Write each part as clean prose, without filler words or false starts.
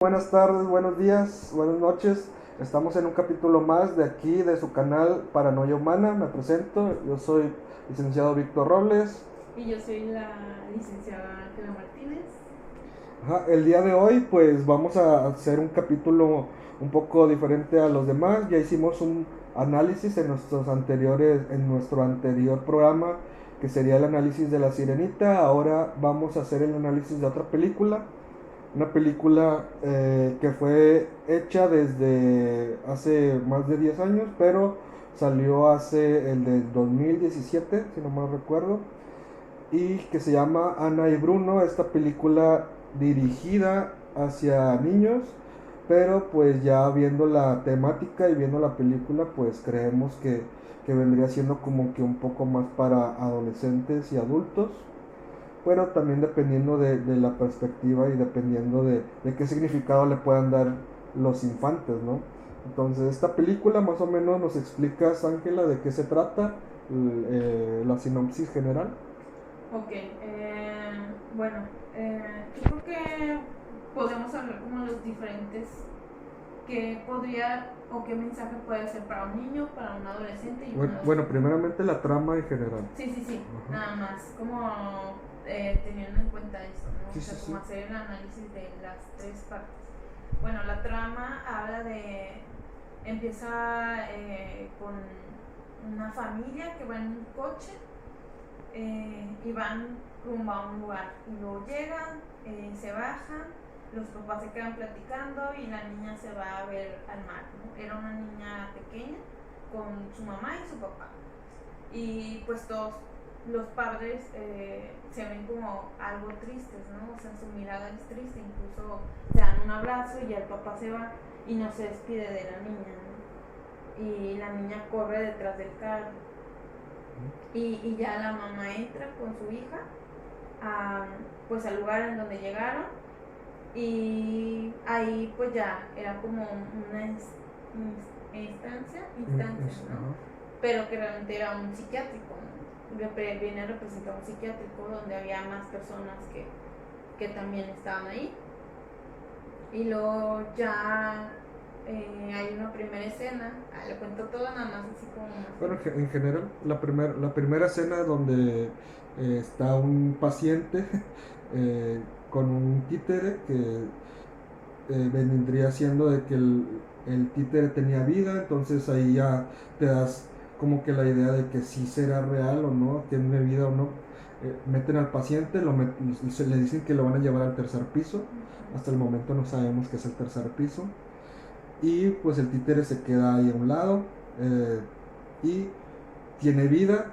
Buenas tardes, buenos días, buenas noches. Estamos en un capítulo más de aquí, de su canal Paranoia Humana. Me presento, yo soy licenciado Víctor Robles. Y yo soy la licenciada Ángela Martínez. Ajá, el día de hoy pues vamos a hacer un capítulo un poco diferente a los demás. Ya hicimos un análisis en nuestro anterior programa, que sería el análisis de La Sirenita. Ahora vamos a hacer el análisis de otra película. Una película que fue hecha desde hace más de 10 años, pero salió hace el del 2017, si no mal recuerdo, y que se llama Ana y Bruno. Esta película dirigida hacia niños, pero pues ya viendo la temática y viendo la película, pues creemos que vendría siendo como que un poco más para adolescentes y adultos. Bueno, también dependiendo de la perspectiva y dependiendo de qué significado le puedan dar los infantes, ¿no? Entonces, esta película más o menos nos explicas, Ángela, de qué se trata, la sinopsis general. Ok, bueno, yo creo que podemos hablar como los diferentes que podría o qué mensaje puede ser para un niño, para un adolescente y un Bueno, adulto. primeramente la trama en general. Sí, sí, sí, Ajá. nada más, como teniendo en cuenta esto, ¿no? Sí, O sí, sea, sí. como hacer el análisis de las tres partes. Bueno, la trama habla de, empieza con una familia que va en un coche y van rumbo a un lugar. Y luego llegan, se bajan, los papás se quedan platicando y la niña se va a ver al mar, ¿no? Era una niña pequeña con su mamá y su papá. Y pues todos los padres se ven como algo tristes, ¿no? O sea, su mirada es triste, incluso se dan un abrazo y ya el papá se va y no se despide de la niña, ¿no? Y la niña corre detrás del carro y ya la mamá entra con su hija a, pues al lugar en donde llegaron y ahí pues ya era como una instancia, ¿no? Ajá. Pero que realmente era un psiquiátrico, ¿no? Viene a representar un psiquiátrico donde había más personas que también estaban ahí. Y luego ya hay una primera escena, le cuento todo nada más así como más Bueno, general. en general, la primera escena donde está un paciente con un títere que vendría siendo de que el títere tenía vida. Entonces ahí ya te das como que la idea de que si será real o no, tiene vida o no. Meten al paciente, se le dicen que lo van a llevar al tercer piso. Hasta el momento no sabemos qué es el tercer piso. Y pues el títere se queda ahí a un lado, y tiene vida,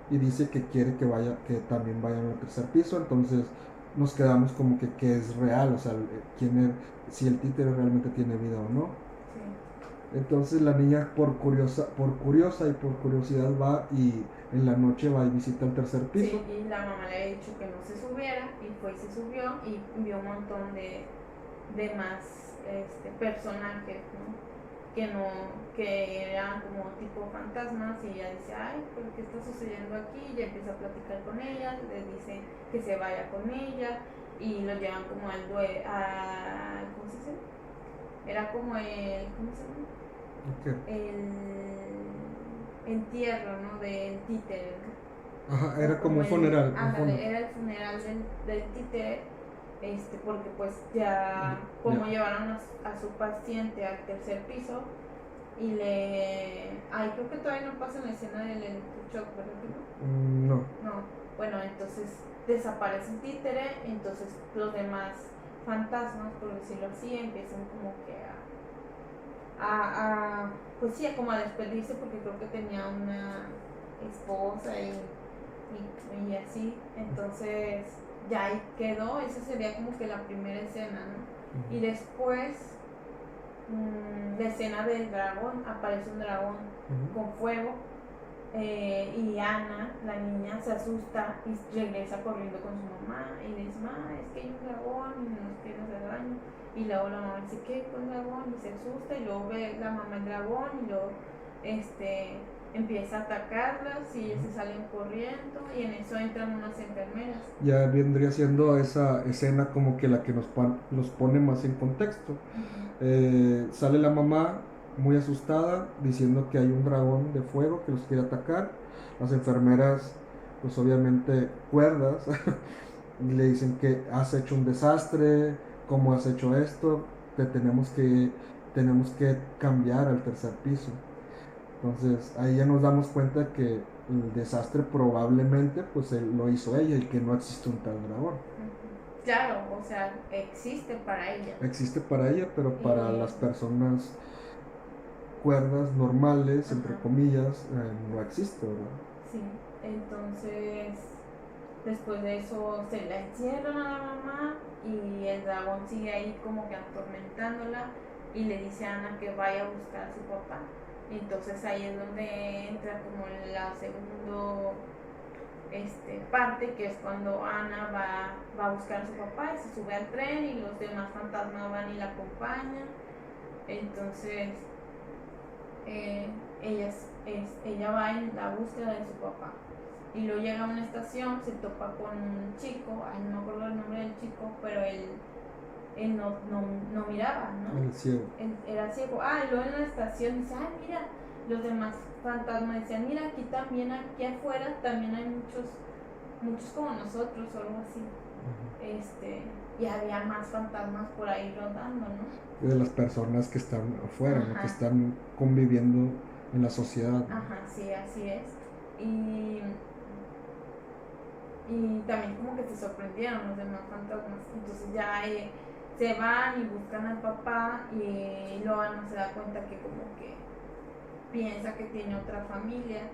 y dice que quiere que también vayan al tercer piso. Entonces nos quedamos como que es real, o sea, si el títere realmente tiene vida o no. Sí. Entonces la niña por curiosa y por curiosidad va, y en la noche va y visita el tercer piso. Sí, y la mamá le había dicho que no se subiera y fue y se subió y vio un montón de más personajes, ¿no? Que no, que eran como tipo fantasmas y ella dice, ay, pero ¿qué está sucediendo aquí? Y ella empieza a platicar con ella, le dice que se vaya con ella y lo llevan como ¿cómo se dice? Era como ¿cómo se llama? ¿Qué? El entierro, ¿no? Del títere, Ajá, ¿no? O era como como un funeral, un funeral. ándale, era el funeral del títere, porque pues ya Ya. como llevaron a su paciente al tercer piso y ay, creo que todavía no pasa en la escena del electroshock, ¿verdad que no? No. No, bueno, entonces desaparece el títere, entonces los demás fantasmas, por decirlo así, empiezan como que pues sí, como a despedirse porque creo que tenía una esposa y así, entonces ya ahí quedó, esa sería como que la primera escena, ¿no? Y después la escena del dragón, aparece un dragón con fuego y Ana, la niña, se asusta y regresa corriendo con su mamá y le dice, mamá, es que hay un dragón y nos quiere hacer daño. Y luego la mamá dice, ¿qué? ¿Con dragón? Y se asusta y luego ve la mamá el dragón y luego empieza a atacarlas y ellas se salen corriendo y en eso entran unas enfermeras. Ya vendría siendo esa escena como que la que los pone más en contexto. Sale la mamá muy asustada diciendo que hay un dragón de fuego que los quiere atacar. Las enfermeras, pues obviamente cuerdas, le dicen que has hecho un desastre, cómo has hecho esto, que tenemos que cambiar al tercer piso. Entonces ahí ya nos damos cuenta que el desastre probablemente pues lo hizo ella y que no existe un tal dragón. Claro, o sea, existe para ella. Existe para ella, pero para las personas cuerdas normales, entre comillas, no existe, ¿verdad? Sí, entonces después de eso se la encierran a la mamá y el dragón sigue ahí como que atormentándola y le dice a Ana que vaya a buscar a su papá. Entonces ahí es donde entra como la segunda parte, que es cuando Ana va a buscar a su papá y se sube al tren y los demás fantasmas van y la acompañan. Entonces ella va en la búsqueda de su papá y luego llega a una estación, se topa con un chico, no me acuerdo el nombre del chico, pero él no miraba, ¿no? El ciego. Él era ciego. Y luego en la estación dice, mira, los demás fantasmas decían, mira, aquí también, aquí afuera también hay muchos como nosotros o algo así. Y había más fantasmas por ahí rodando, ¿no? De las personas que están afuera, ¿no? Que están conviviendo en la sociedad, ¿no? Ajá, sí, así es. Y también como que se sorprendieron los demás fantasmas. Entonces ya se van y buscan al papá y luego Ana se da cuenta que como que piensa que tiene otra familia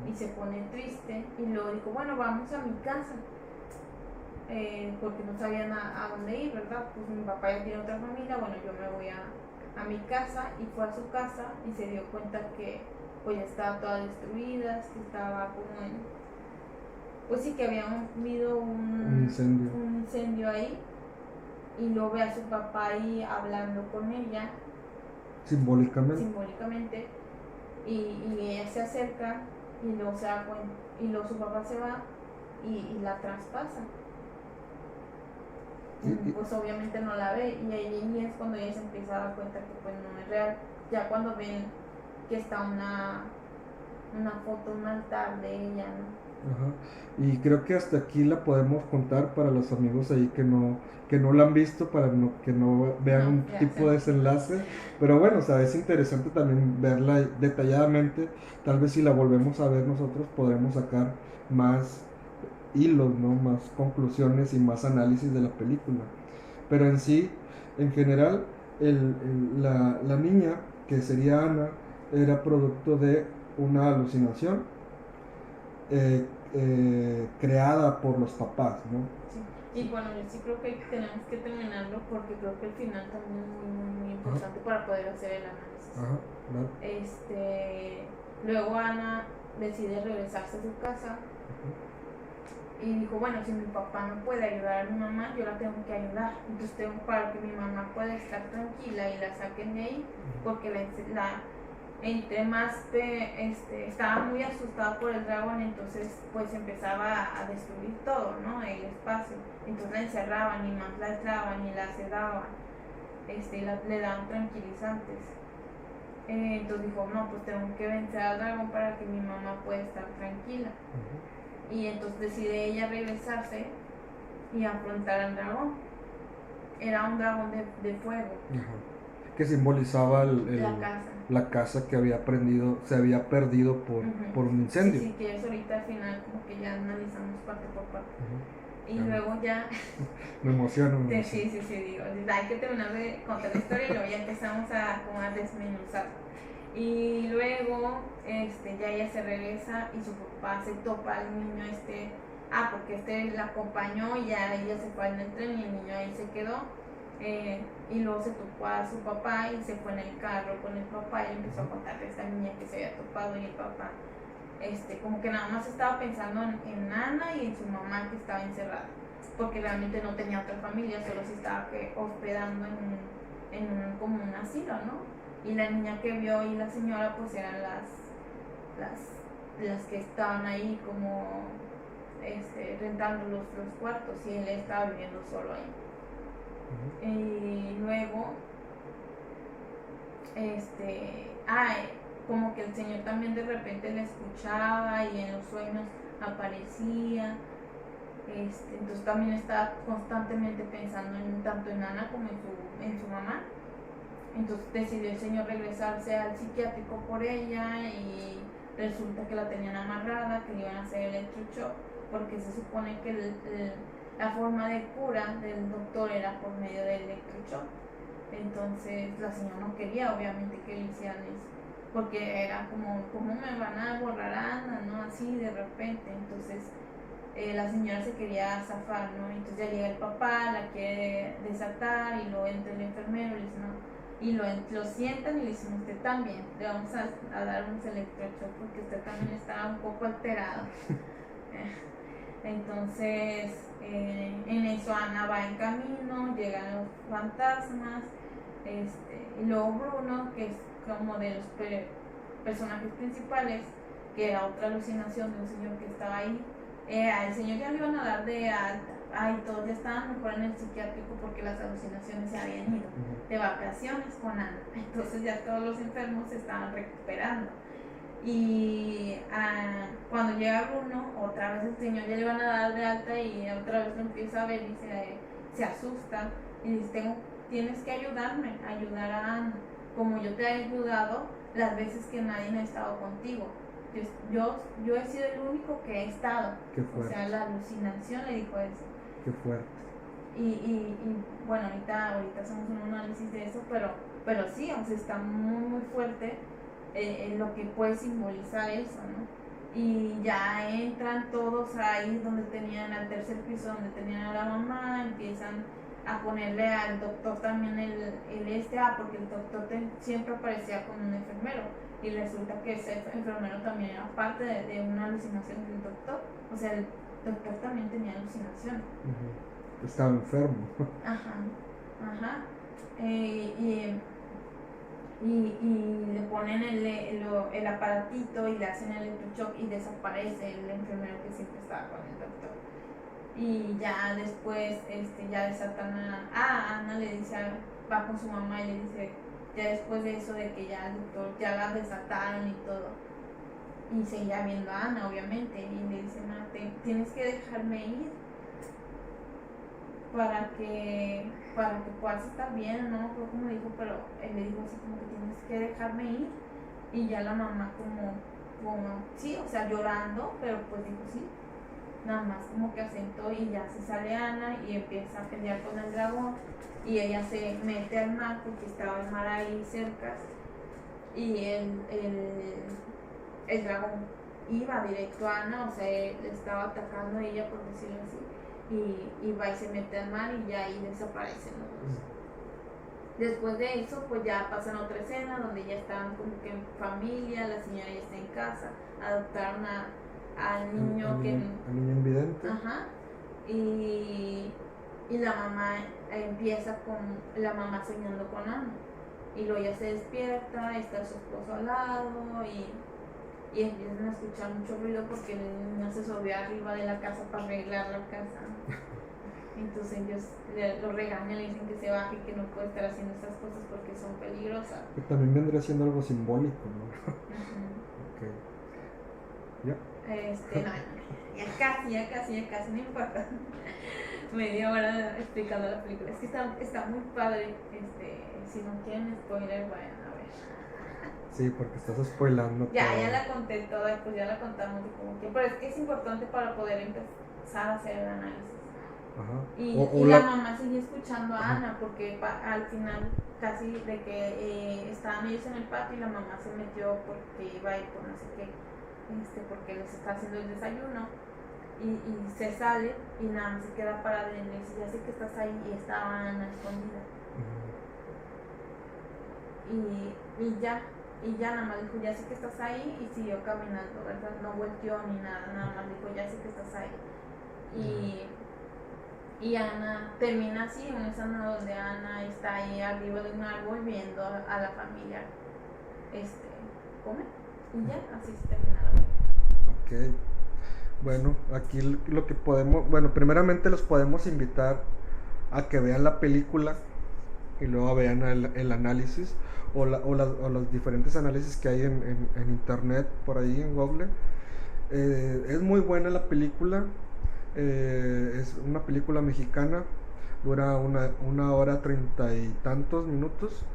y se pone triste y luego dijo, bueno, vamos a mi casa. Porque no sabían a dónde ir, ¿verdad? Pues mi papá ya tiene otra familia, bueno, yo me voy a mi casa, y fue a su casa y se dio cuenta que pues ya estaba toda destruida, que estaba como pues sí, que había habido un incendio ahí, y luego ve a su papá ahí hablando con ella simbólicamente y ella se acerca y luego se da cuenta, y luego su papá se va y la traspasa. Pues obviamente no la ve y ahí es cuando ella se empieza a dar cuenta que pues no es real. Ya cuando ven que está una foto, un altar de ella, ¿no? Ajá. Y creo que hasta aquí la podemos contar para los amigos ahí que no la han visto, para que no vean un tipo de desenlace. Pero bueno, o sea, es interesante también verla detalladamente. Tal vez si la volvemos a ver nosotros podremos sacar más hilos, ¿no? Más conclusiones y más análisis de la película. Pero en sí, en general, la niña, que sería Ana, era producto de una alucinación creada por los papás, ¿no? Sí. Y bueno, yo sí creo que tenemos que terminarlo porque creo que el final también es muy importante para poder hacer el análisis. Ajá, claro. Luego Ana decide regresarse a su casa y dijo, bueno, si mi papá no puede ayudar a mi mamá, yo la tengo que ayudar. Entonces tengo para que mi mamá pueda estar tranquila y la saquen de ahí, porque entre más estaba muy asustada por el dragón, entonces pues empezaba a destruir todo, ¿no? El espacio. Entonces la encerraban y más la aislaban y la sedaban, le daban tranquilizantes. Entonces dijo, no, pues tengo que vencer al dragón para que mi mamá pueda estar tranquila. Y entonces decide ella regresarse y afrontar al dragón. Era un dragón de fuego. Que simbolizaba la casa que se había perdido por un incendio. Sí, que eso ahorita al final como que ya analizamos parte por parte. Y luego ya... me emociono. Sí, digo, hay que terminar de contar la historia y luego ya empezamos a desmenuzar. Y luego ya ella se regresa y su papá se topa al niño porque la acompañó y ya ella se fue en el tren y el niño ahí se quedó. Y luego se topó a su papá y se fue en el carro con el papá y empezó a contarle a esta niña que se había topado, y el papá como que nada más estaba pensando en Ana y en su mamá que estaba encerrada, porque realmente no tenía otra familia, solo se estaba hospedando como un asilo, ¿no? Y la niña que vio y la señora pues eran las que estaban ahí como rentando los cuartos, y él estaba viviendo solo ahí. Y luego como que el Señor también de repente le escuchaba y en los sueños aparecía. Entonces también estaba constantemente pensando tanto en Ana como en su mamá. Entonces decidió el Señor regresarse al psiquiátrico por ella, y resulta que la tenían amarrada, que le iban a hacer electroshock, porque se supone que la forma de cura del doctor era por medio del electroshock. Entonces la señora no quería, obviamente, que le hicieran eso, porque era como, ¿cómo me van a borrar a Ana, no? Así de repente. Entonces la señora se quería zafar, ¿no? Entonces ya llega el papá, la quiere desatar, y luego entra el enfermero y le dice, no. Y lo sientan y le dicen, usted también, le vamos a dar un electroshock porque usted también está un poco alterado. Entonces, en eso Ana va en camino, llegan los fantasmas, y luego Bruno, que es como de los personajes principales, que era otra alucinación de un señor que estaba ahí. Al señor ya le iban a dar de alta. Todos ya estaban mejor en el psiquiátrico porque las alucinaciones se habían ido de vacaciones con Ana. Entonces ya todos los enfermos se estaban recuperando. Y cuando llega Bruno, otra vez el señor ya le van a dar de alta, y otra vez lo empieza a ver y se asusta y dice, tienes que ayudar a Ana, como yo te he ayudado las veces que nadie ha estado contigo. Yo he sido el único que he estado. Qué fuerte. O sea, la alucinación le dijo eso. Qué fuerte. Y bueno, ahorita hacemos un análisis de eso, pero sí, o sea, está muy, muy fuerte lo que puede simbolizar eso, ¿no? Y ya entran todos ahí donde tenían, al tercer piso, donde tenían a la mamá, empiezan a ponerle al doctor también porque el doctor siempre aparecía como un enfermero, y resulta que ese enfermero también era parte de una alucinación del doctor. O sea, el doctor también tenía alucinación. Estaba enfermo. Ajá. Y le ponen el aparatito y le hacen el electroshock, y desaparece el enfermero que siempre estaba con el doctor. Y ya después ya desatan a Ana, le dice, va con su mamá y le dice, ya después de eso, de que ya el doctor ya la desataron y todo, y seguía viendo a Ana, obviamente, y le dice, Ana, tienes que dejarme ir para que puedas estar bien, no me acuerdo cómo dijo, pero él le dijo así como que tienes que dejarme ir. Y ya la mamá como sí, o sea, llorando, pero pues dijo sí, nada más como que asentó, y ya se sale Ana y empieza a pelear con el dragón, y ella se mete al mar porque estaba el mar ahí cerca, y el dragón iba directo a Ana, o sea, le estaba atacando a ella, por decirlo así, y va y se mete al mar, y ya ahí desaparecen los dos. Después de eso, pues ya pasan otra escena donde ya están como que en familia, la señora ya está en casa, adoptaron al niño al niño invidente. Ajá. Y la mamá empieza con la mamá soñando con Ana, y luego ya se despierta, está su esposo al lado, y empiezan a escuchar mucho ruido porque el niño se subió arriba de la casa para arreglar la casa. Entonces ellos lo regañan, le dicen que se baje, que no puede estar haciendo estas cosas porque son peligrosas. Que también vendría siendo algo simbólico, ¿no? Ok. ¿Ya? No, ya casi, no importa. Media hora explicando la película. Es que está muy padre. Si no quieren spoiler, vayan a ver. Sí, porque estás spoilando. Ya la conté toda, pues ya la contamos como que, pero es que es importante para poder empezar a hacer el análisis. Ajá. Y la mamá sigue escuchando a Ana, porque al final casi de que estaban ellos en el patio, y la mamá se metió porque iba a ir por no sé qué, porque les está haciendo el desayuno, y se sale y nada más se queda parada y le dice, ya sé que estás ahí, y estaba Ana escondida. Y ya nada más dijo, ya sé que estás ahí, y siguió caminando, ¿verdad? No volteó ni nada más dijo, ya sé que estás ahí. Y Ana termina así, en una escena donde Ana está ahí arriba de un árbol viendo a la familia comer. Y ya, así se termina la película. Ok. Bueno, aquí lo que podemos, bueno, primeramente los podemos invitar a que vean la película y luego vean el análisis o los diferentes análisis que hay en internet, por ahí en Google. Es muy buena la película, es una película mexicana, dura una hora 30 y tantos minutos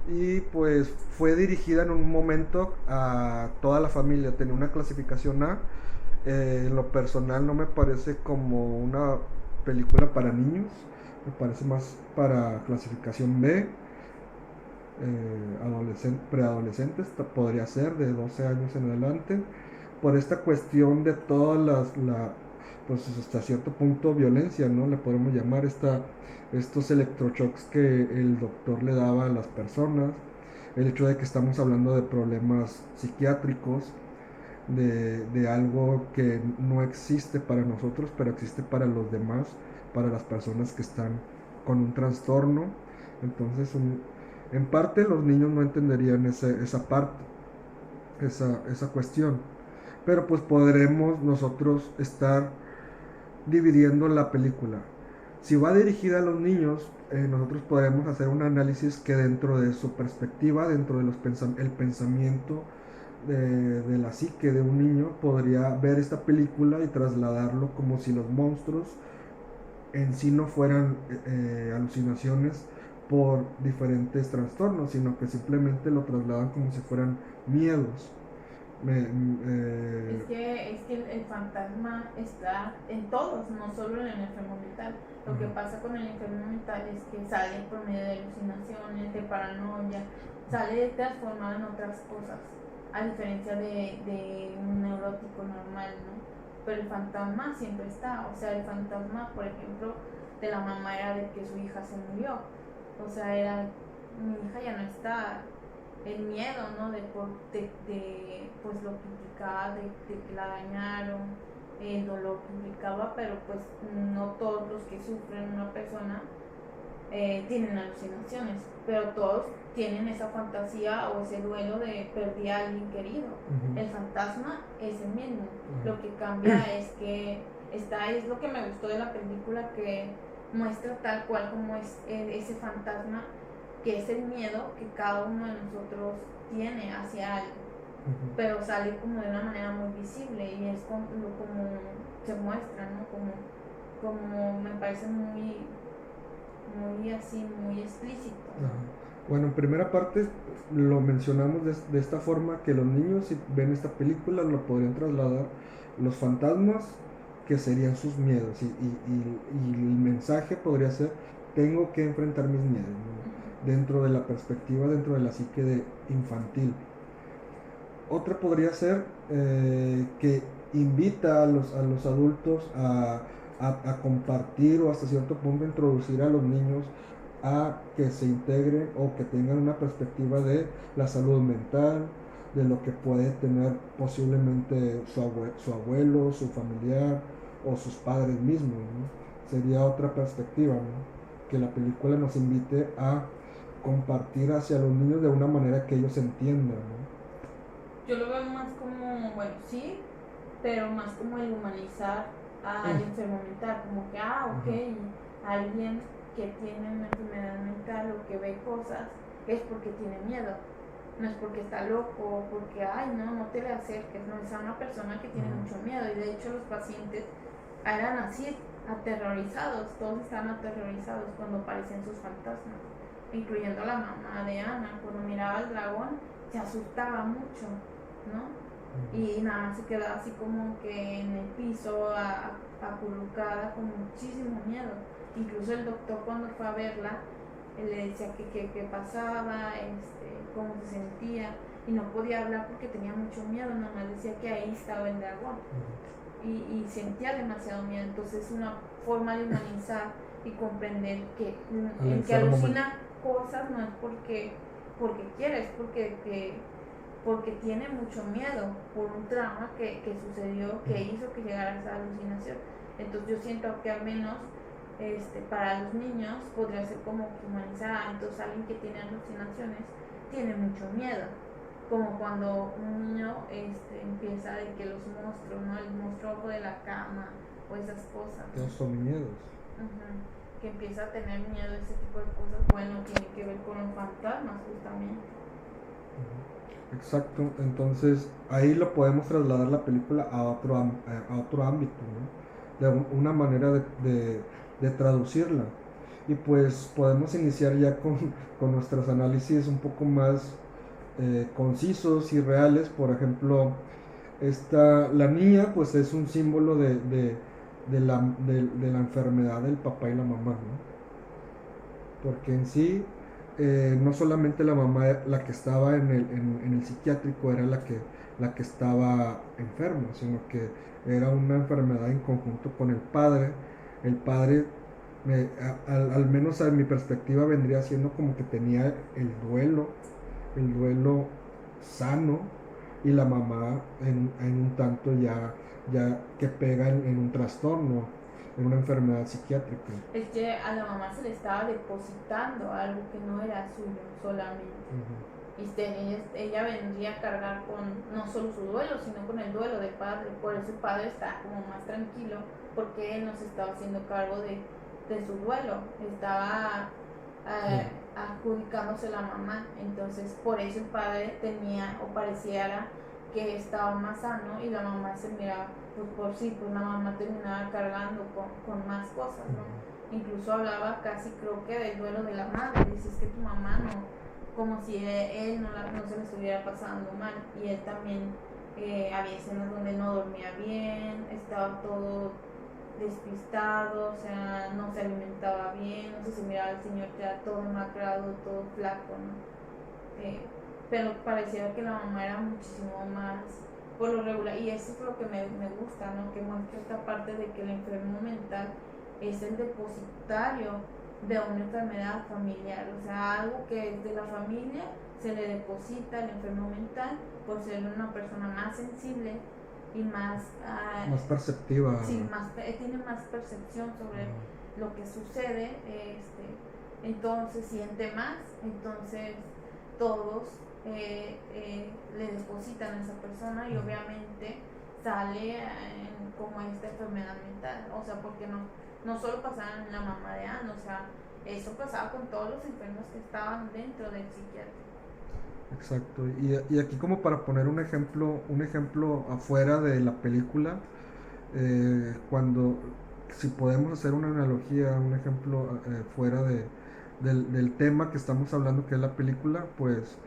y pues fue dirigida en un momento a toda la familia, tenía una clasificación A. En lo personal no me parece como una película para niños, me parece más para clasificación B, preadolescentes, podría ser de 12 años en adelante, por esta cuestión de todas pues hasta cierto punto violencia, ¿no? Le podemos llamar estos electroshocks que el doctor le daba a las personas, el hecho de que estamos hablando de problemas psiquiátricos, de algo que no existe para nosotros, pero existe para los demás, para las personas que están con un trastorno. Entonces, en parte los niños no entenderían esa parte, esa cuestión. Pero pues podremos nosotros estar dividiendo la película. Si va dirigida a los niños, nosotros podremos hacer un análisis que dentro de su perspectiva, dentro de el pensamiento de la psique de un niño, podría ver esta película y trasladarlo como si los monstruos en sí no fueran alucinaciones por diferentes trastornos, sino que simplemente lo trasladan como si fueran miedos. Es que el fantasma está en todos, no solo en el enfermo mental. Lo que pasa con el enfermo mental es que sale por medio de alucinaciones, de paranoia, sale transformado en otras cosas, a diferencia de un neurótico normal, ¿no? Pero el fantasma siempre está, o sea, el fantasma, por ejemplo, de la mamá era de que su hija se murió, o sea, era, mi hija ya no está, el miedo, ¿no? De pues lo que implicaba de que la dañaron, el dolor que implicaba, pero pues no todos los que sufren una persona tienen alucinaciones, pero todos tienen esa fantasía o ese duelo de perdí a alguien querido. El fantasma es el mismo, lo que cambia es que es lo que me gustó de la película, que muestra tal cual como es ese fantasma, que es el miedo que cada uno de nosotros tiene hacia algo, pero sale como de una manera muy visible y es como se muestra, ¿no? Como me parece muy así, muy explícito. Bueno, en primera parte lo mencionamos de esta forma, que los niños si ven esta película lo podrían trasladar los fantasmas, que serían sus miedos, y el mensaje podría ser: tengo que enfrentar mis miedos, ¿no? Dentro de la perspectiva, dentro de la psique infantil. Otra podría ser que invita a los adultos a compartir, o hasta cierto punto introducir a los niños a que se integren o que tengan una perspectiva de la salud mental, de lo que puede tener posiblemente su abuelo, su familiar o sus padres mismos, ¿no? Sería otra perspectiva, ¿no? Que la película nos invite a compartir hacia los niños de una manera que ellos entiendan, ¿no? Yo lo veo más como, bueno, sí, pero más como el humanizar al enfermo mental, como que, ok, alguien que tiene una enfermedad mental o que ve cosas es porque tiene miedo, no es porque está loco, porque, no te le acerques, no, es a una persona que tiene mucho miedo. Y de hecho los pacientes eran así, aterrorizados, todos estaban aterrorizados cuando aparecían sus fantasmas, incluyendo la mamá de Ana, cuando miraba al dragón se asustaba mucho, ¿no? Y nada más se quedaba así como que en el piso, acurrucada, con muchísimo miedo. Incluso el doctor, cuando fue a verla, él le decía qué pasaba, cómo se sentía, y no podía hablar porque tenía mucho miedo, nada más decía que ahí estaba el dragón. Y sentía demasiado miedo. Entonces es una forma de humanizar y comprender que el que alucina cosas no es porque quiere, es porque tiene mucho miedo por un trauma que sucedió, que hizo que llegara a esa alucinación. Entonces yo siento que al menos para los niños podría ser como que humanizar. Entonces alguien que tiene alucinaciones tiene mucho miedo, como cuando un niño empieza de que los monstruos, ¿no? El monstruo abajo de la cama o esas cosas, ¿no? Esos son miedos. Que empieza a tener miedo, ese tipo de cosas, bueno, tiene que ver con los fantasmas justamente. Exacto, entonces ahí lo podemos trasladar la película a otro ámbito, ¿no? De una manera de traducirla. Y pues podemos iniciar ya con nuestros análisis un poco más concisos y reales. Por ejemplo, la niña pues es un símbolo de la enfermedad del papá y la mamá, ¿no? Porque en sí no solamente la mamá la que estaba en el psiquiátrico era la que estaba enferma, sino que era una enfermedad en conjunto con el padre. El padre, al menos a mi perspectiva, vendría siendo como que tenía el duelo sano, y la mamá en un tanto ya que pega en un trastorno, en una enfermedad psiquiátrica. Es que a la mamá se le estaba depositando algo que no era suyo solamente. Ella vendría a cargar con no solo su duelo, sino con el duelo del padre. Por eso el padre está como más tranquilo, porque él no se estaba haciendo cargo de su duelo, estaba adjudicándose la mamá. Entonces por eso el padre tenía o pareciera que estaba más sano, y la mamá se miraba por sí, pues la mamá terminaba cargando con más cosas, ¿no? Incluso hablaba casi, creo que, del duelo de la madre. Dice, es que tu mamá no, como si él no se le estuviera pasando mal. Y él también, había escenas donde no dormía bien, estaba todo despistado, o sea, no se alimentaba bien, no sé, se miraba al señor ya todo demacrado, todo flaco, ¿no? Pero pareciera que la mamá era muchísimo más por lo regular, y eso es lo que me gusta, ¿no? Que muestra esta parte de que el enfermo mental es el depositario de una enfermedad familiar, o sea, algo que es de la familia se le deposita al enfermo mental por ser una persona más sensible y más perceptiva. Sí, tiene más percepción sobre lo que sucede, entonces siente más, entonces todos le depositan a esa persona, y obviamente sale como esta enfermedad mental, o sea, porque no solo pasaba en la mamá de Anne, o sea, eso pasaba con todos los enfermos que estaban dentro del psiquiátrico. Exacto, y aquí como para poner un ejemplo afuera de la película, si podemos hacer una analogía, un ejemplo fuera del tema que estamos hablando, que es la película, pues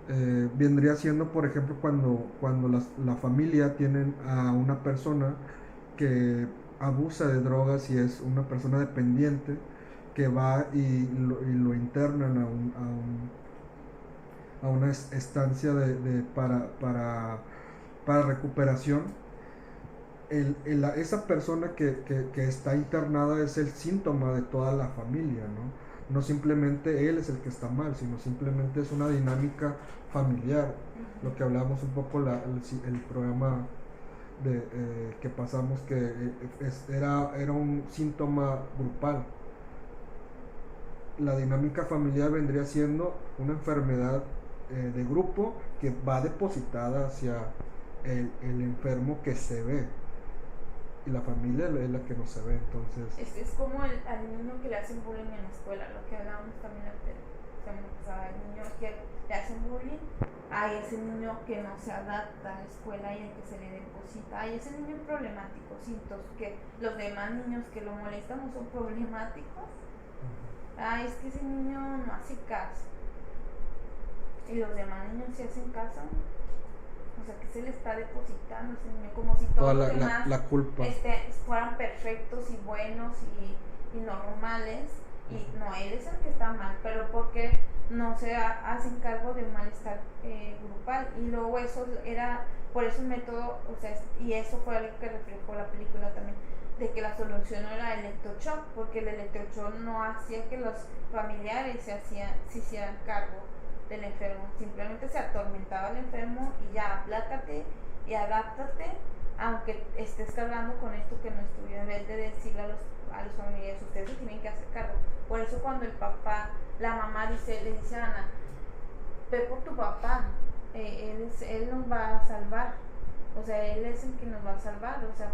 vendría siendo, por ejemplo, cuando la familia tienen a una persona que abusa de drogas y es una persona dependiente, que va y lo internan a una estancia para recuperación. Esa persona que está internada es el síntoma de toda la familia, ¿no? No simplemente él es el que está mal, sino simplemente es una dinámica familiar. Lo que hablamos un poco el programa que pasamos, que era un síntoma grupal. La dinámica familiar vendría siendo una enfermedad de grupo que va depositada hacia el enfermo que se ve, y la familia es la que no se ve. Entonces es como al niño que le hacen bullying en la escuela, lo que hablábamos también antes. O sea, el niño que le hacen bullying, hay ese niño que no se adapta a la escuela y el que se le deposita, hay ese niño problemático, siento que los demás niños que lo molestan no son problemáticos. Es que ese niño no hace caso, y los demás niños sí hacen caso. O sea, que se le está depositando ese niño, como si todos los demás la culpa fueran perfectos y buenos y normales, y no, él es el que está mal, pero porque no se hacen cargo de un malestar grupal. Y luego eso era, por eso el método, o sea, y eso fue algo que reflejó la película también, de que la solución no era el electroshock, porque el electroshock no hacía que los familiares se hicieran cargo del enfermo, simplemente se atormentaba al enfermo y ya, aplácate y adáptate, aunque estés cargando con esto que no es tuyo, en vez de decirle a los familiares, ustedes se tienen que hacer cargo. Por eso cuando la mamá le dice a Ana, ve por tu papá, él nos va a salvar, o sea, él es el que nos va a salvar, o sea,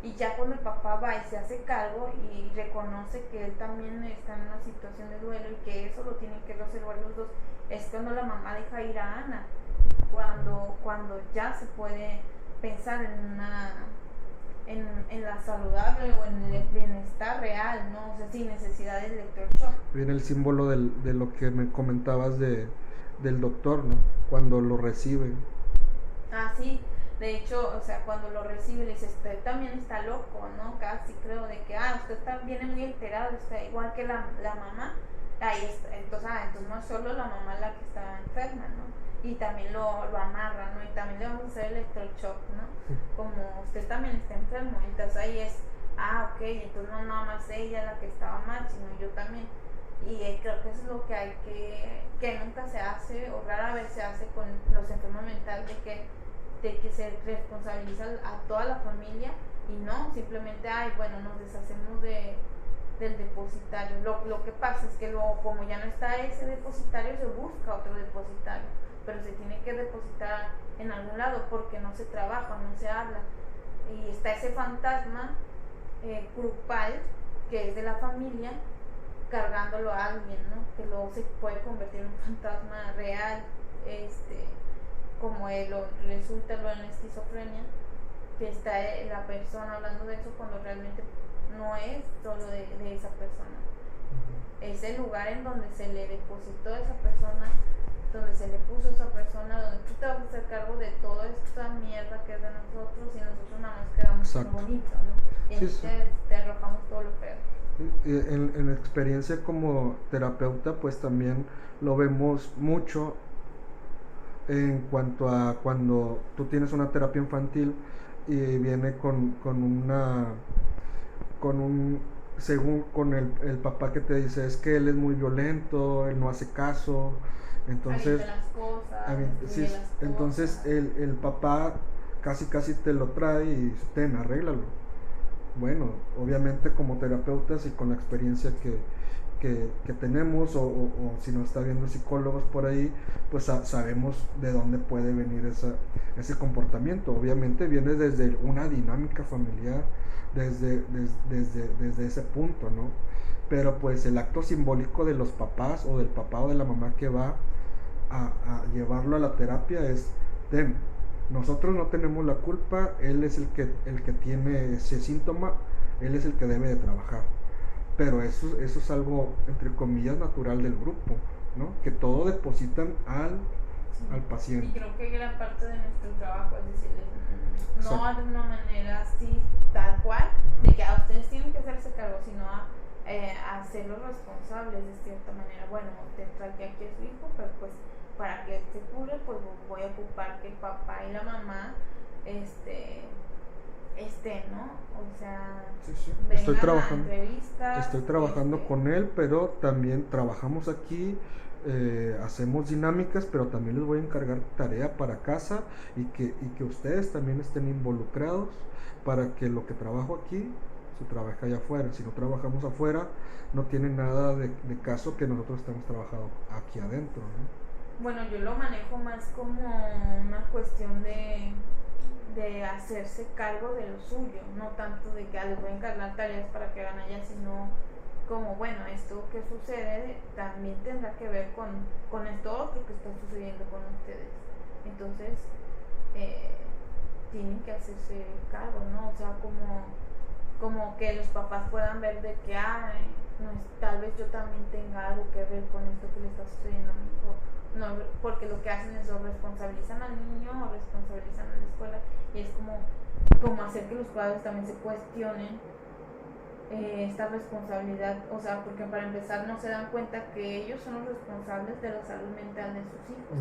y ya cuando el papá va y se hace cargo y reconoce que él también está en una situación de duelo y que eso lo tienen que resolver los dos, es cuando la mamá deja ir a Ana, cuando ya se puede pensar en la saludable o en el bienestar real, ¿no? O sea, sin necesidad de electroshock. Viene el símbolo de lo que me comentabas del doctor, ¿no? Cuando lo recibe. Ah, sí, de hecho, o sea, cuando lo recibe, le dice, usted también está loco, ¿no? Casi creo de que, usted viene muy alterado, está igual que la mamá. Ahí está, entonces no es solo la mamá la que está enferma, ¿no? Y también lo amarra, ¿no? Y también le vamos a hacer electroshock, ¿no? Como usted también está enfermo, entonces ahí es, ok, entonces no nada más ella la que estaba mal, sino yo también. Y creo que eso es lo que hay que nunca se hace, o rara vez se hace con los enfermos mentales, de que se responsabiliza a toda la familia y no, simplemente, bueno, nos deshacemos del depositario. Lo que pasa es que luego, como ya no está ese depositario, se busca otro depositario, pero se tiene que depositar en algún lado porque no se trabaja, no se habla. Y está ese fantasma grupal que es de la familia cargándolo a alguien, ¿no? Que luego se puede convertir en un fantasma real, como resulta lo en la esquizofrenia, que está la persona hablando de eso cuando realmente no es solo de esa persona. Es el lugar en donde se le depositó a esa persona, donde se le puso a esa persona, donde tú te vas a hacer cargo de toda esta mierda que es de nosotros y nosotros nada más quedamos con lo bonito, ¿no? Y sí, sí. Te arrojamos todo lo feo. En experiencia como terapeuta, pues también lo vemos mucho en cuanto a cuando tú tienes una terapia infantil y viene con un según con el papá que te dice es que él es muy violento, él no hace caso, entonces las cosas, sí, entonces el papá casi te lo trae y dice, ten, arréglalo. Bueno, obviamente como terapeutas y con la experiencia que tenemos o si nos está viendo psicólogos por ahí, pues sabemos de dónde puede venir ese comportamiento. Obviamente viene desde una dinámica familiar, desde ese punto, ¿no? Pero pues el acto simbólico de los papás o del papá o de la mamá que va a llevarlo a la terapia es, nosotros no tenemos la culpa, él es el que tiene ese síntoma, él es el que debe de trabajar. Pero eso es algo, entre comillas, natural del grupo, ¿no? Que todo depositan al paciente. Y creo que gran parte de nuestro trabajo es decirles, no de una manera así, tal cual, de que a ustedes tienen que hacerse cargo, sino a hacerlos responsables de cierta manera. Bueno, te traje aquí a su hijo, pero pues para que él se cure, pues voy a ocupar que el papá y la mamá ¿no? O sea, sí. Estoy trabajando con él, pero también trabajamos aquí, hacemos dinámicas, pero también les voy a encargar tarea para casa y que ustedes también estén involucrados para que lo que trabajo aquí se trabaje allá afuera. Si no trabajamos afuera, no tiene nada de caso que nosotros estemos trabajando aquí adentro, ¿no? Bueno, yo lo manejo más como una cuestión de hacerse cargo de lo suyo, no tanto de que les voy a encargar tareas para que hagan allá, sino como, bueno, esto que sucede también tendrá que ver con esto otro que está sucediendo con ustedes. Entonces, tienen que hacerse cargo, ¿no? O sea, como que los papás puedan ver de que, no, tal vez yo también tenga algo que ver con esto que le está sucediendo a mi hijo. No, porque lo que hacen es o responsabilizan al niño o responsabilizan a la escuela, y es como hacer que los padres también se cuestionen esta responsabilidad, o sea, porque para empezar no se dan cuenta que ellos son los responsables de la salud mental de sus hijos.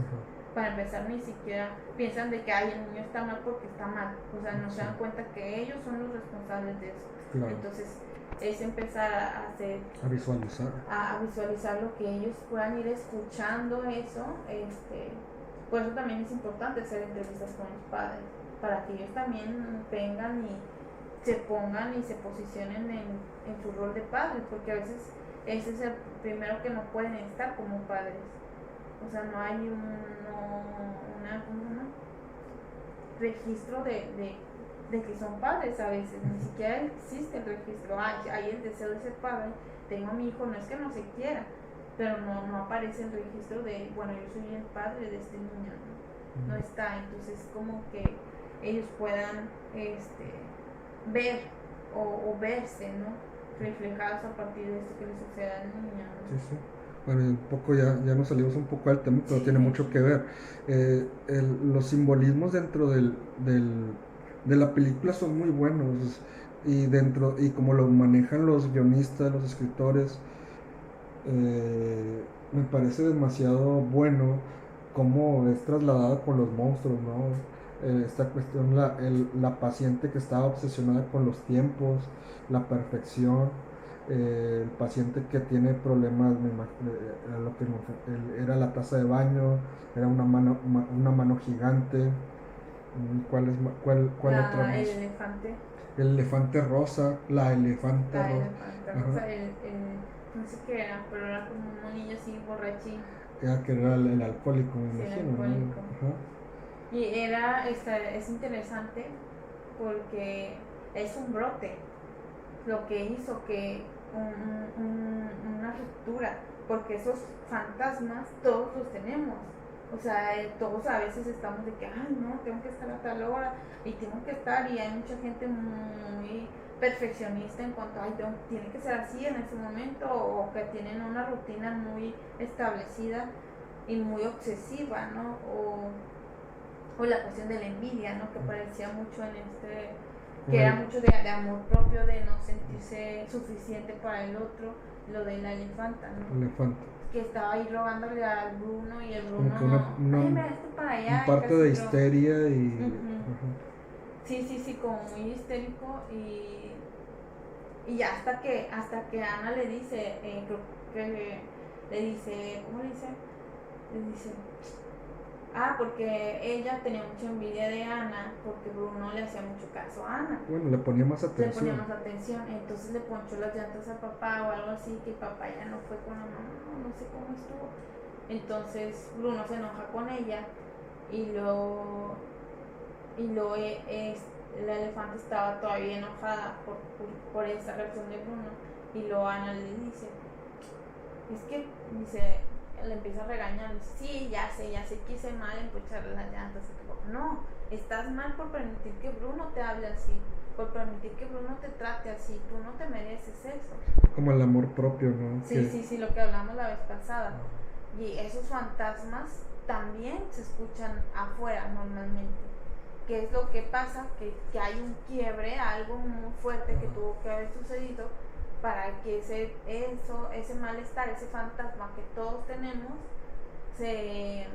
Para empezar, ni siquiera piensan de que el niño está mal porque está mal, o sea, no se dan cuenta que ellos son los responsables de eso. Claro. Entonces es empezar a visualizar lo que ellos puedan ir escuchando eso. Por eso también es importante hacer entrevistas con los padres, para que ellos también vengan y se pongan y se posicionen en su rol de padres, porque a veces ese es el primero que no pueden estar como padres, O sea, no hay un registro de que son padres a veces, ni siquiera existe el registro. Hay el deseo de ser padre, tengo a mi hijo, no es que no se quiera, pero no aparece el registro de, bueno, yo soy el padre de este niño, no está. Entonces como que ellos puedan ver o verse, ¿no? Reflejados a partir de esto que les sucede al niño, ¿no? Sí, sí. Bueno, un poco ya nos salimos un poco al tema, pero Sí. tiene mucho que ver. Los simbolismos dentro de la película son muy buenos, y como lo manejan los guionistas, los escritores, me parece demasiado bueno cómo es trasladada con los monstruos, ¿no? Esta cuestión, la paciente que estaba obsesionada con los tiempos, la perfección, el paciente que tiene problemas, era la taza de baño, era una mano gigante. ¿Cuál otra más? El elefante. El elefante rosa, la elefante La rosa. elefante rosa, no sé qué era, pero era como un monillo así borrachín. Que era el alcohólico, me Sí, el imagino, ¿no? alcohólico. Ajá. Y es interesante porque es un brote lo que hizo que una ruptura, porque esos fantasmas todos los tenemos. O sea, todos a veces estamos de que, ay, no, tengo que estar a tal hora y tengo que estar, y hay mucha gente muy perfeccionista en cuanto a, ay, tiene que ser así en ese momento, o que tienen una rutina muy establecida y muy obsesiva, ¿no? O la cuestión de la envidia, ¿no? Que parecía mucho que era mucho de amor propio, de no sentirse suficiente para el otro, lo de la elefanta, ¿no? Elefante. Que estaba ahí rogándole al Bruno, y el Bruno, ay, me esto para allá. Un parte de histeria y... Sí, como muy histérico, y hasta que Ana le dice, creo que le dice, ¿cómo le dice? Le dice, porque ella tenía mucha envidia de Ana, porque Bruno le hacía mucho caso a Ana. Bueno, le ponía más atención. Entonces le ponchó las llantas a papá o algo así, que papá ya no fue con la mamá, no sé cómo estuvo. Entonces Bruno se enoja con ella, y la elefante estaba todavía enojada por esa reacción de Bruno, y luego Ana le dice, le empieza a regañar, dice, sí, ya sé que hice mal en poncharle las llantas. No, estás mal por permitir que Bruno te hable así, por permitir que Bruno te trate así, tú no te mereces eso. Como el amor propio, ¿no? Sí, lo que hablamos la vez pasada. Y esos fantasmas también se escuchan afuera normalmente. ¿Qué es lo que pasa? Que hay un quiebre, algo muy fuerte que tuvo que haber sucedido para que ese malestar, ese fantasma que todos tenemos, se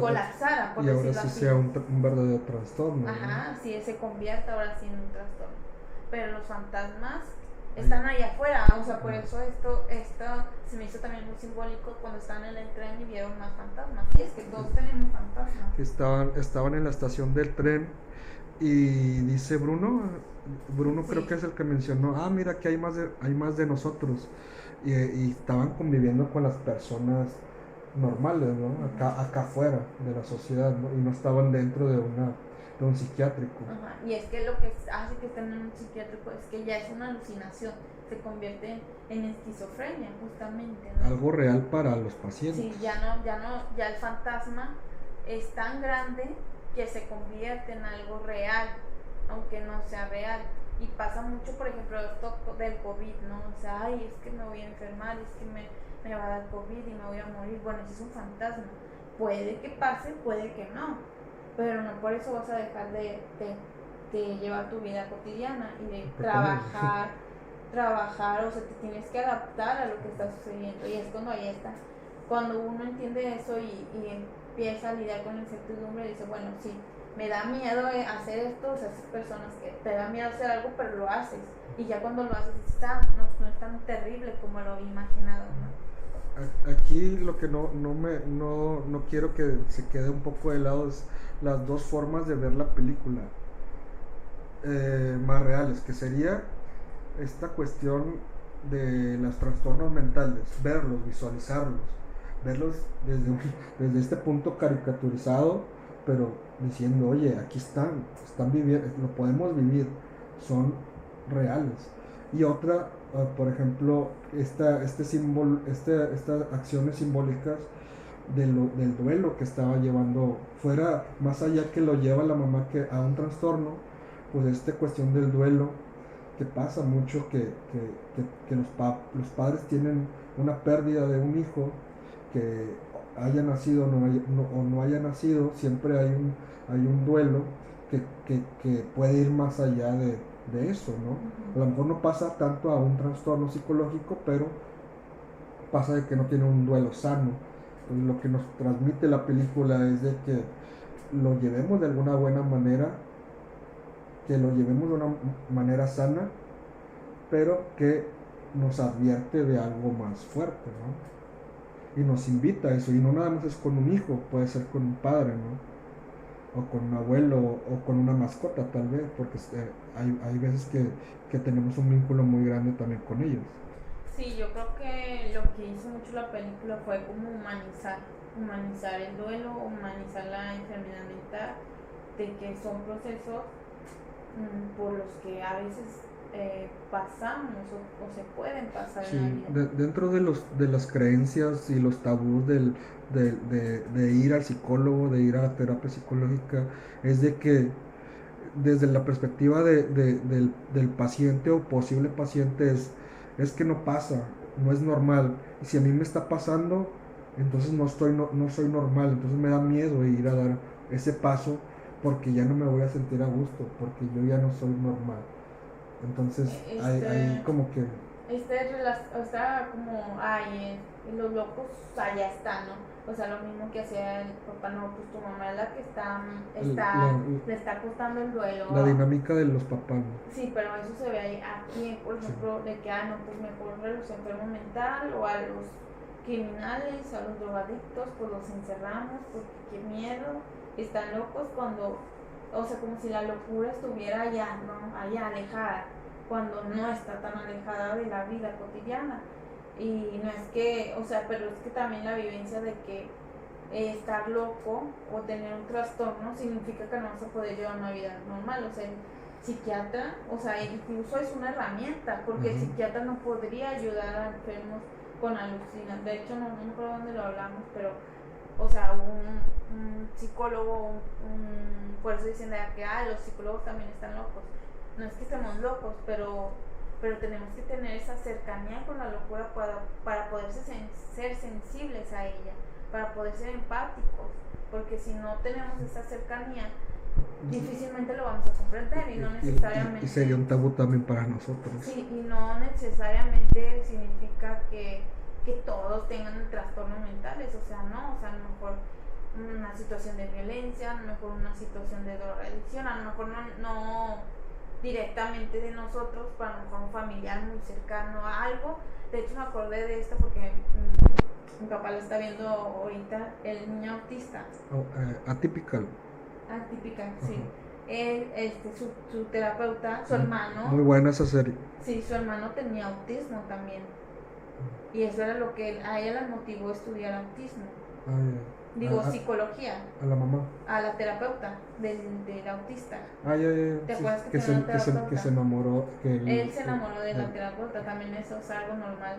colapsara, por y ahora decirlo sí así. sea un verdadero trastorno. Ajá, sí, se convierta ahora sí en un trastorno. Pero los fantasmas están ahí afuera, o sea, por eso esto se me hizo también muy simbólico cuando estaban en el tren y vieron más fantasmas. Sí, es que todos tenemos fantasmas. Estaban en la estación del tren, y dice Bruno sí. Creo que es el que mencionó, mira que hay más de nosotros, y estaban conviviendo con las personas normales, ¿no? Acá afuera de la sociedad, ¿no? Y no estaban dentro de un psiquiátrico. Ajá. Y es que lo que hace que estén en un psiquiátrico es que ya es una alucinación, se convierte en esquizofrenia, justamente, ¿no? Algo real para los pacientes. Sí, ya el fantasma es tan grande que se convierte en algo real, aunque no sea real. Y pasa mucho, por ejemplo, esto del COVID, ¿no? O sea, ay, es que me voy a enfermar, es que me va a dar COVID y me voy a morir. Bueno, eso es un fantasma. Puede que pase, puede que no, pero no por eso vas a dejar de llevar tu vida cotidiana y de trabajar, o sea, te tienes que adaptar a lo que está sucediendo. Y es cuando uno entiende eso y empieza a lidiar con la incertidumbre, dice, bueno, sí, me da miedo hacer esto. O sea, esas personas que te da miedo hacer algo, pero lo haces, y ya cuando lo haces dices, no es tan terrible como lo había imaginado, ¿no? Aquí lo que no quiero que se quede un poco de lado es las dos formas de ver la película más reales, que sería esta cuestión de los trastornos mentales, verlos, visualizarlos, verlos desde este punto caricaturizado, pero diciendo, oye, aquí están viviendo, lo podemos vivir, son reales. Y otra, por ejemplo, estas acciones simbólicas del duelo que estaba llevando, fuera más allá que lo lleva la mamá que a un trastorno, pues esta cuestión del duelo, que pasa mucho que los padres tienen una pérdida de un hijo, que haya nacido o no haya nacido, siempre hay un duelo que puede ir más allá de eso, ¿no? A lo mejor no pasa tanto a un trastorno psicológico, pero pasa de que no tiene un duelo sano. Entonces, lo que nos transmite la película es de que lo llevemos de alguna buena manera, que lo llevemos de una manera sana, pero que nos advierte de algo más fuerte, ¿no? Y nos invita a eso, y no nada más es con un hijo, puede ser con un padre, ¿no? O con un abuelo, o con una mascota tal vez, porque hay veces que tenemos un vínculo muy grande también con ellos. Sí, yo creo que lo que hizo mucho la película fue como humanizar el duelo, humanizar la enfermedad mental, de que son procesos por los que a veces pasamos o se pueden pasar Sí, en la vida. dentro de las creencias y los tabús de ir al psicólogo, de ir a la terapia psicológica, es de que desde la perspectiva del paciente o posible paciente es que no pasa, no es normal. Y si a mí me está pasando, entonces no soy normal, entonces me da miedo ir a dar ese paso porque ya no me voy a sentir a gusto, porque yo ya no soy normal. Entonces hay como que... Está como, ay, los locos allá están, ¿no? O sea, lo mismo que hacía el papá, no, pues tu mamá es la que le está costando el duelo. La dinámica de los papás, ¿no? Sí, pero eso se ve ahí, aquí, por ejemplo, sí, de que, no, pues mejor a los enfermos mental o a los criminales, a los drogadictos, pues los encerramos, porque qué miedo, están locos cuando, o sea, como si la locura estuviera allá, ¿no? Allá alejada, cuando no está tan alejada de la vida cotidiana. Y no es que, o sea, pero es que también la vivencia de que estar loco o tener un trastorno significa que no vas a poder llevar una vida normal, o sea, el psiquiatra, o sea, incluso es una herramienta, porque el psiquiatra no podría ayudar a enfermos con alucinaciones. De hecho, no me acuerdo dónde lo hablamos, pero, o sea, un psicólogo, por eso dicen que los psicólogos también están locos. No es que estemos locos, pero tenemos que tener esa cercanía con la locura para poder ser sensibles a ella, para poder ser empáticos, porque si no tenemos esa cercanía, difícilmente lo vamos a comprender y no necesariamente... Y sería un tabú también para nosotros. Sí, y no necesariamente significa que todos tengan trastornos mentales, o sea, no, o sea, a lo mejor una situación de violencia, a lo mejor una situación de drogadicción, a lo mejor no directamente de nosotros, para a lo mejor un familiar muy cercano a algo. De hecho me acordé de esto porque mi papá lo está viendo ahorita, el niño autista. Atypical. Atípica, sí. Él, su terapeuta, su hermano. Muy buena esa serie. Sí, su hermano tenía autismo también. Y eso era lo que a ella la motivó a estudiar autismo. Psicología. A la mamá. A la terapeuta del autista. ¿Te acuerdas que se enamoró? Él se enamoró de la terapeuta, también eso es algo normal.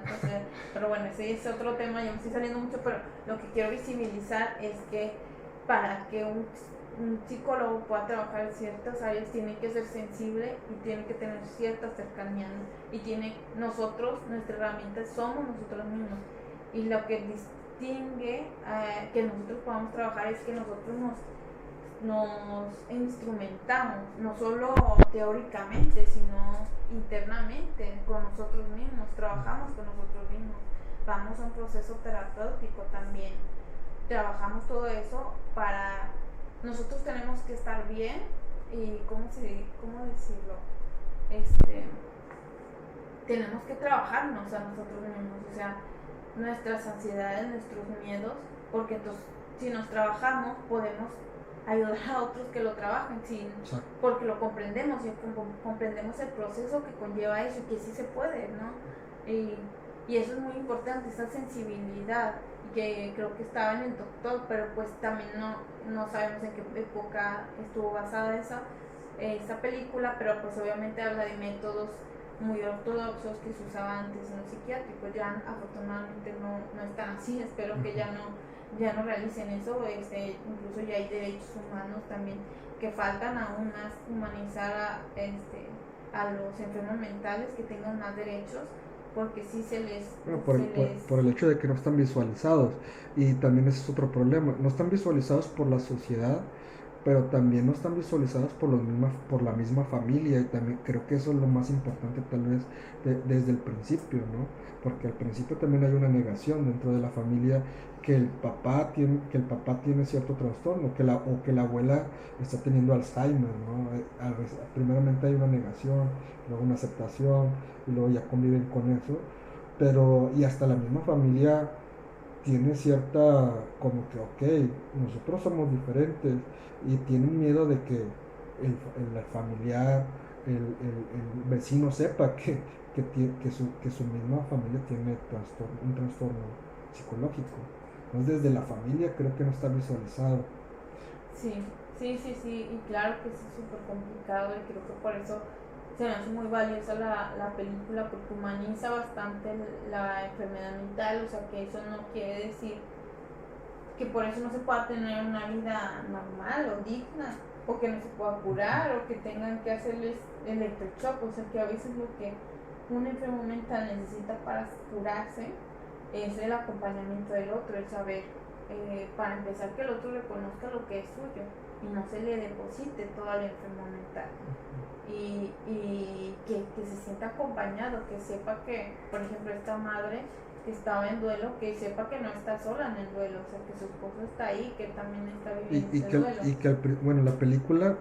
Pero bueno, ese es otro tema, yo me estoy saliendo mucho, pero lo que quiero visibilizar es que para que un psicólogo pueda trabajar en ciertas áreas tiene que ser sensible y tiene que tener cierta cercanía, ¿no? Y nuestra herramienta somos nosotros mismos, y lo que distingue que nosotros podamos trabajar es que nosotros nos instrumentamos, no solo teóricamente, sino internamente con nosotros mismos, trabajamos con nosotros mismos, vamos a un proceso terapéutico también, trabajamos todo eso para... Nosotros tenemos que estar bien y, ¿cómo decirlo? Tenemos que trabajarnos a nosotros mismos, o sea, nuestras ansiedades, nuestros miedos, porque entonces, si nos trabajamos, podemos ayudar a otros que lo trabajen, porque lo comprendemos y comprendemos el proceso que conlleva eso y que sí se puede, ¿no? Y Y eso es muy importante, esa sensibilidad, que creo que estaba en el doctor, pero pues también no sabemos en qué época estuvo basada esa película, pero pues obviamente habla de métodos muy ortodoxos que se usaban antes en los psiquiátricos. Ya afortunadamente no están así, espero que ya no realicen eso. Incluso ya hay derechos humanos también que faltan aún más humanizar a los enfermos mentales, que tengan más derechos, porque sí Bueno, se les por el hecho de que no están visualizados. Y también ese es otro problema. No están visualizados por la sociedad, pero también no están visualizados por la misma familia, y también creo que eso es lo más importante tal vez desde el principio, ¿no? Porque al principio también hay una negación dentro de la familia que el papá tiene cierto trastorno, o que la abuela está teniendo Alzheimer, ¿no? Primeramente hay una negación, luego una aceptación, y luego ya conviven con eso, pero y hasta la misma familia tiene cierta, como que, ok, nosotros somos diferentes, y tienen miedo de que el familiar, el vecino sepa que su misma familia tiene un trastorno psicológico. Entonces desde la familia creo que no está visualizado. Sí, sí, y claro que sí es súper complicado, y creo que por eso se me hace muy valiosa la película, porque humaniza bastante la enfermedad mental. O sea, que eso no quiere decir que por eso no se pueda tener una vida normal o digna, o que no se pueda curar, o que tengan que hacerles electroshock. O sea, que a veces lo que un enfermo mental necesita para curarse es el acompañamiento del otro, el saber, para empezar, que el otro reconozca lo que es suyo y no se le deposite toda la enfermedad mental. Y que se sienta acompañado, que sepa que, por ejemplo, esta madre que estaba en duelo, que sepa que no está sola en el duelo, o sea, que su esposo está ahí, que también está viviendo ese duelo. Bueno, la película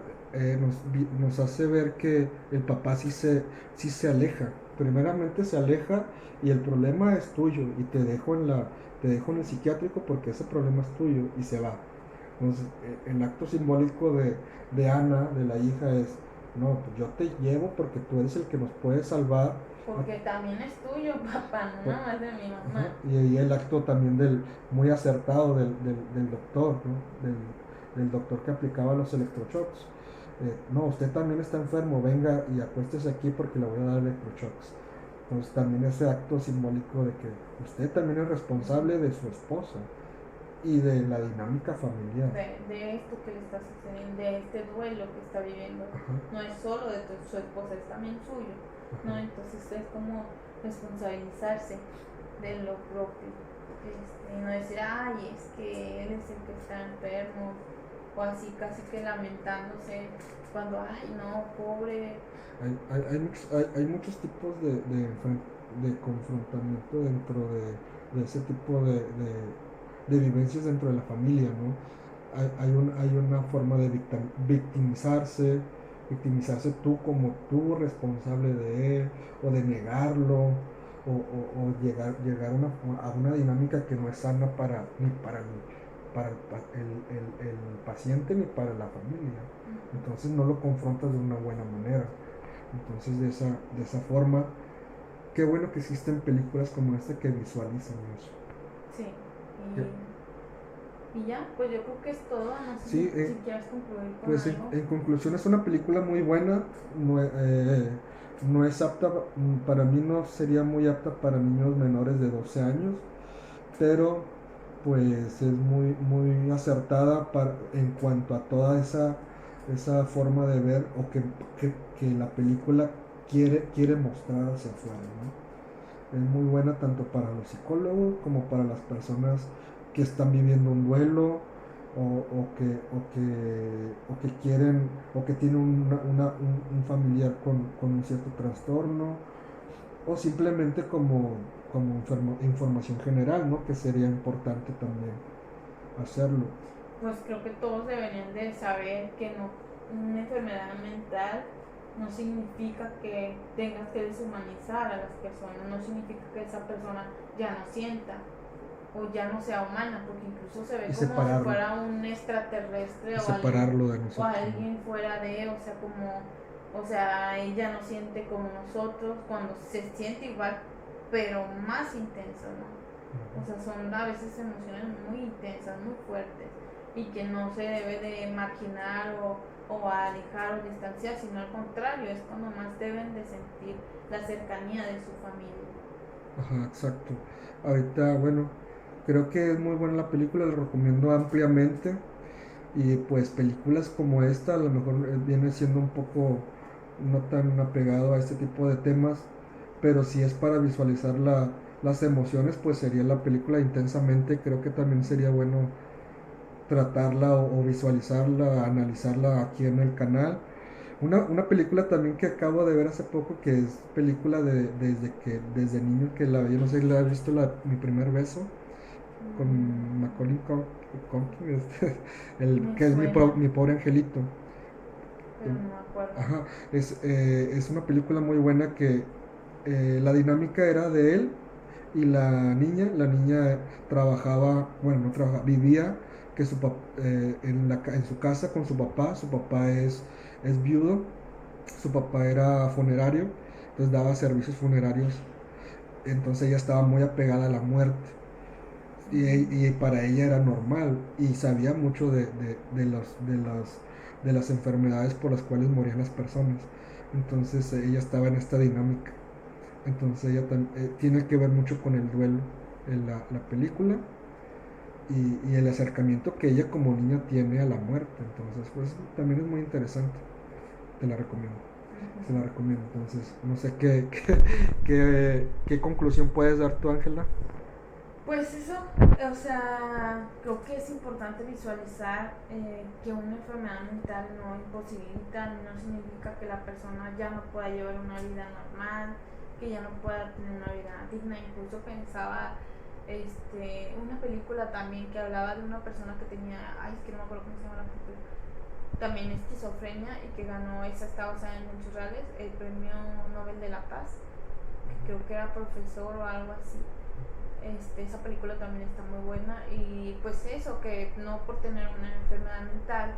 nos hace ver que el papá sí se aleja. Primeramente se aleja, y el problema es tuyo, y te dejo en el psiquiátrico porque ese problema es tuyo, y se va. Entonces, el acto simbólico de Ana, de la hija, es: no, pues yo te llevo porque tú eres el que nos puede salvar. Porque también es tuyo, papá, no nada más de mi mamá. Y ahí el acto también muy acertado del doctor, ¿no? Del doctor que aplicaba los electroshocks. No, usted también está enfermo, venga y acuéstese aquí porque le voy a dar electroshocks. Entonces también ese acto simbólico de que usted también es responsable de su esposa y de la dinámica familiar. De esto que le está sucediendo, de este duelo que está viviendo. Ajá. No es solo de su esposa, es también suyo. Ajá. ¿No? Entonces es como responsabilizarse de lo propio. Y no decir, ay, es que él es el que está enfermo, o así casi que lamentándose cuando, ay, no, pobre. Hay muchos tipos de confrontamiento dentro de ese tipo de vivencias dentro de la familia, ¿no? Hay una forma de victimizarse tú como tú responsable de él, o de negarlo, o llegar a una dinámica que no es sana ni para el paciente ni para la familia. Entonces no lo confrontas de una buena manera. Entonces de esa forma, qué bueno que existen películas como esta que visualizan eso. Sí, y ya, pues yo creo que es todo. No sé Sí, si quieres concluir con pues algo. en conclusión es una película muy buena. No es apta, para mí no sería muy apta para niños menores de 12 años, pero pues es muy acertada en cuanto a toda esa forma de ver, o que la película quiere mostrar hacia afuera, ¿no? Es muy buena tanto para los psicólogos como para las personas que están viviendo un duelo, o que quieren, o que tienen un familiar con un cierto trastorno, o simplemente como información general, ¿no? Que sería importante también hacerlo. Pues creo que todos deberían de saber que no, una enfermedad mental no significa que tengas que deshumanizar a las personas, no significa que esa persona ya no sienta o ya no sea humana, porque incluso se ve como si fuera un extraterrestre, o alguien fuera de, o sea, como, o sea, ella no siente como nosotros, cuando se siente igual pero más intenso, ¿no? O sea, son a veces emociones muy intensas, muy fuertes, y que no se debe de marginar o alejar o distanciar, sino al contrario, es cuando más deben de sentir la cercanía de su familia. Ajá, exacto. Ahorita, bueno, creo que es muy buena la película, la recomiendo ampliamente. Y pues películas como esta a lo mejor viene siendo un poco no tan apegado a este tipo de temas, pero si es para visualizar las emociones, pues sería la película Intensamente. Creo que también sería bueno tratarla o visualizarla, analizarla aquí en el canal. Una película también que acabo de ver hace poco, que es película desde niño que la vi, no sé si la has visto, Mi Primer Beso, con Macaulay Culkin, Me que es suena, mi pobre angelito. pero no me acuerdo. Ajá, es una película muy buena que la dinámica era de él y la niña trabajaba, bueno, no trabajaba, vivía que en su casa con su papá es viudo, su papá era funerario, entonces daba servicios funerarios, entonces ella estaba muy apegada a la muerte y para ella era normal y sabía mucho de las enfermedades por las cuales morían las personas, entonces ella estaba en esta dinámica. Entonces ella tiene que ver mucho con el duelo en la película y el acercamiento que ella como niña tiene a la muerte. Entonces, pues también es muy interesante. Te la recomiendo. Se la recomiendo. Entonces, no sé qué conclusión puedes dar tú, Ángela. Pues eso, o sea, creo que es importante visualizar que una enfermedad mental no imposibilita, no significa que la persona ya no pueda llevar una vida normal, que ya no pueda tener una vida digna. Incluso pensaba una película también que hablaba de una persona que tenía, ay, es que no me acuerdo cómo se llama la película, también esquizofrenia, y que ganó, esa está basada en hechos reales, el premio Nobel de la Paz, que creo que era profesor o algo así. Esa película también está muy buena, y pues eso, que no por tener una enfermedad mental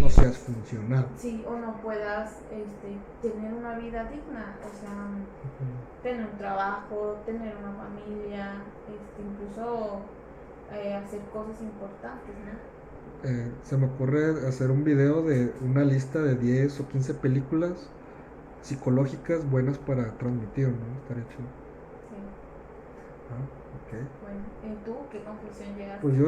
No seas funcional. sí, o no puedas tener una vida digna, o sea, tener un trabajo, tener una familia, incluso hacer cosas importantes, ¿no? Se me ocurre hacer un video de una lista de 10 o 15 películas psicológicas buenas para transmitir, ¿no? Estaría chido. Sí. Okay. Bueno, ¿tú qué conclusión llegaste? Pues yo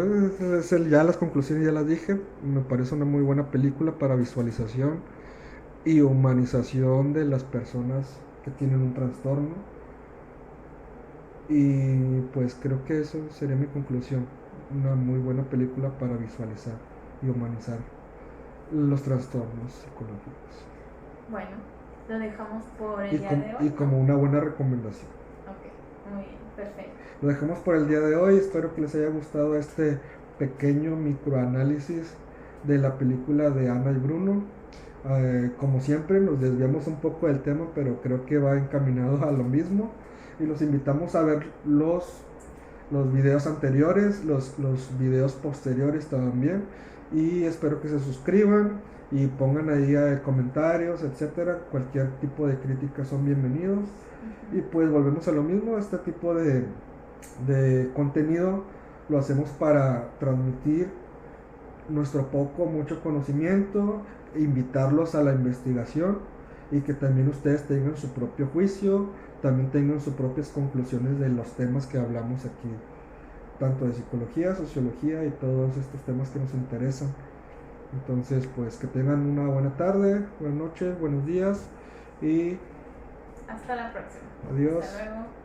ya las conclusiones ya las dije. Me parece una muy buena película para visualización y humanización de las personas que tienen un trastorno. Y pues creo que eso sería mi conclusión. Una muy buena película para visualizar y humanizar los trastornos psicológicos. Bueno, lo dejamos por el día de hoy. Y como una buena recomendación. Ok, muy bien, perfecto. Lo dejamos por el día de hoy. Espero que les haya gustado este pequeño microanálisis de la película de Ana y Bruno. Como siempre nos desviamos un poco del tema, pero creo que va encaminado a lo mismo. Y los invitamos a ver los videos anteriores, los videos posteriores también. Y espero que se suscriban y pongan ahí comentarios, etcétera. Cualquier tipo de críticas son bienvenidos. Y pues volvemos a lo mismo, este tipo de contenido lo hacemos para transmitir nuestro poco, mucho conocimiento, invitarlos a la investigación y que también ustedes tengan su propio juicio, también tengan sus propias conclusiones de los temas que hablamos aquí, tanto de psicología, sociología y todos estos temas que nos interesan. Entonces, pues que tengan una buena tarde, buenas noches, buenos días y hasta la próxima. Adiós. Hasta luego.